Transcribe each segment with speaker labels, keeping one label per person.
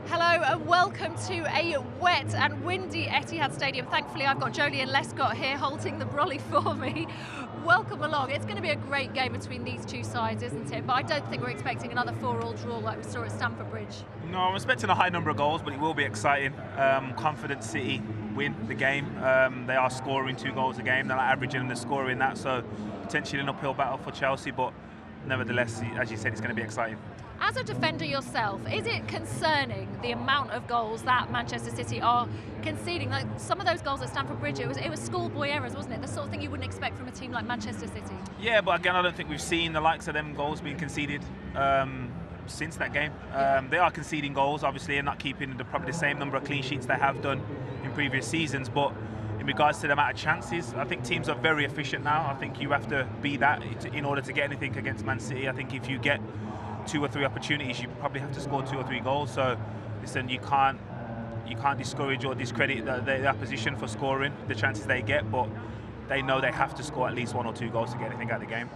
Speaker 1: Hello and welcome to a wet and windy Etihad Stadium. Thankfully I've got Joleon Lescott here holding the brolly for me. Welcome along. It's going to be a great game between these two sides, isn't it? But I don't think we're expecting another 4-all draw like we saw at Stamford Bridge.
Speaker 2: No, I'm expecting a high number of goals, but it will be exciting. Confident City win the game. They are scoring 2 goals a game. They're not averaging and they're scoring that, so potentially an uphill battle for Chelsea, but nevertheless, as you said, it's going to be exciting.
Speaker 1: As a defender yourself, is it concerning the amount of goals that Manchester City are conceding? Like some of those goals at Stamford Bridge, it was schoolboy errors, wasn't it? The sort of thing you wouldn't expect from a team like Manchester City. Yeah,
Speaker 2: but again, I don't think we've seen the likes of them goals being conceded since that game. They are conceding goals, obviously, and not keeping probably the same number of clean sheets they have done in previous seasons, but in regards to the amount of chances, I think teams are very efficient now. I think you have to be that in order to get anything against Man City. I think if you get 2 or 3 opportunities, you probably have to score 2 or 3 goals. So listen, you can't discourage or discredit the opposition for scoring the chances they get, but they know they have to score at least 1 or 2 goals to get anything out of the game.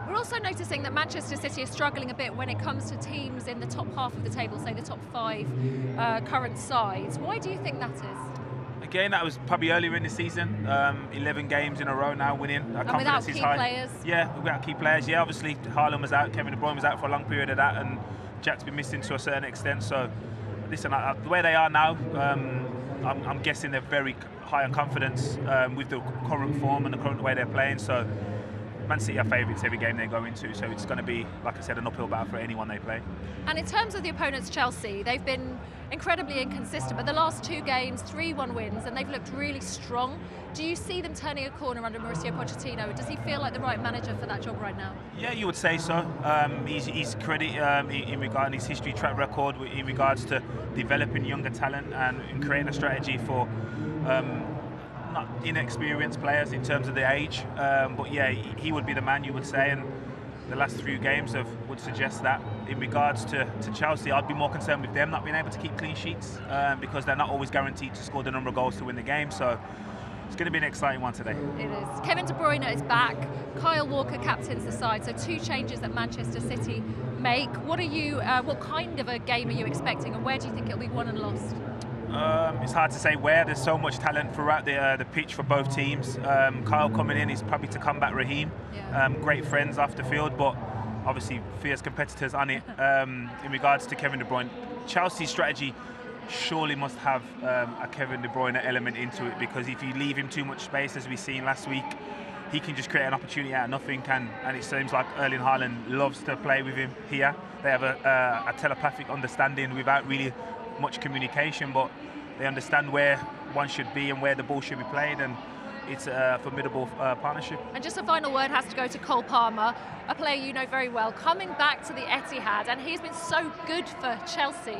Speaker 1: We're also noticing that Manchester City is struggling a bit when it comes to teams in the top half of the table, say the top 5 current sides. Why do you think that is?
Speaker 2: Again, that was probably earlier in the season. 11 games in a row now winning. Our
Speaker 1: and without key
Speaker 2: high.
Speaker 1: Players.
Speaker 2: Yeah, without key players. Yeah, obviously Haaland was out, Kevin De Bruyne was out for a long period of that, and Jack's been missing to a certain extent. So, listen, the way they are now, I'm guessing they're very high on confidence with the current form and the current way they're playing. So, Man City are favourites every game they go into, so it's going to be, like I said, an uphill battle for anyone they play.
Speaker 1: And in terms of the opponents, Chelsea, they've been incredibly inconsistent, but the last 2 games, 3-1 wins, and they've looked really strong. Do you see them turning a corner under Mauricio Pochettino? Does he feel like the right manager for that job right now? Yeah,
Speaker 2: you would say so. He's credit in regard his history, track record, in regards to developing younger talent and creating a strategy for not inexperienced players in terms of the age, but yeah, he would be the man, you would say, and the last 3 games would suggest that. In regards to Chelsea, I'd be more concerned with them not being able to keep clean sheets because they're not always guaranteed to score the number of goals to win the game, so it's going to be an exciting one today.
Speaker 1: It is. Kevin De Bruyne is back, Kyle Walker captains the side, so 2 changes that Manchester City make. What kind of a game are you expecting, and where do you think it'll be won and lost?
Speaker 2: It's hard to say where. There's so much talent throughout the pitch for both teams. Kyle coming in is probably to combat Raheem. Yeah. Great friends off the field, but obviously fierce competitors on it. In regards to Kevin De Bruyne, Chelsea's strategy surely must have a Kevin De Bruyne element into it, because if you leave him too much space, as we seen last week, he can just create an opportunity out of nothing. And it seems like Erling Haaland loves to play with him here. They have a telepathic understanding without really much communication, but they understand where one should be and where the ball should be played, and it's a formidable partnership.
Speaker 1: And just a final word has to go to Cole Palmer, a player you know very well, coming back to the Etihad, and he's been so good for Chelsea.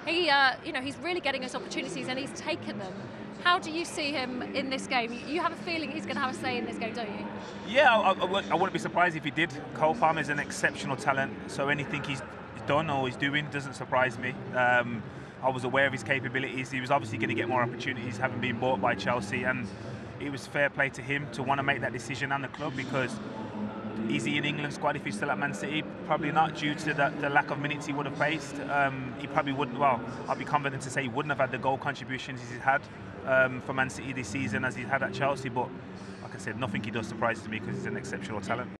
Speaker 1: He, he's really getting his opportunities and he's taken them. How do you see him in this game? You have a feeling he's going to have a say in this game, don't you?
Speaker 2: Yeah, I wouldn't be surprised if he did. Cole Palmer is an exceptional talent, so anything he's done or he's doing doesn't surprise me. I was aware of his capabilities. He was obviously going to get more opportunities, having been bought by Chelsea, and it was fair play to him to want to make that decision and the club, because is he in England squad if he's still at Man City? Probably not, due to the lack of minutes he would have faced. He probably wouldn't, well, I'd be confident to say he wouldn't have had the goal contributions he's had for Man City this season as he's had at Chelsea, but like I said, nothing he does surprises me because he's an exceptional talent.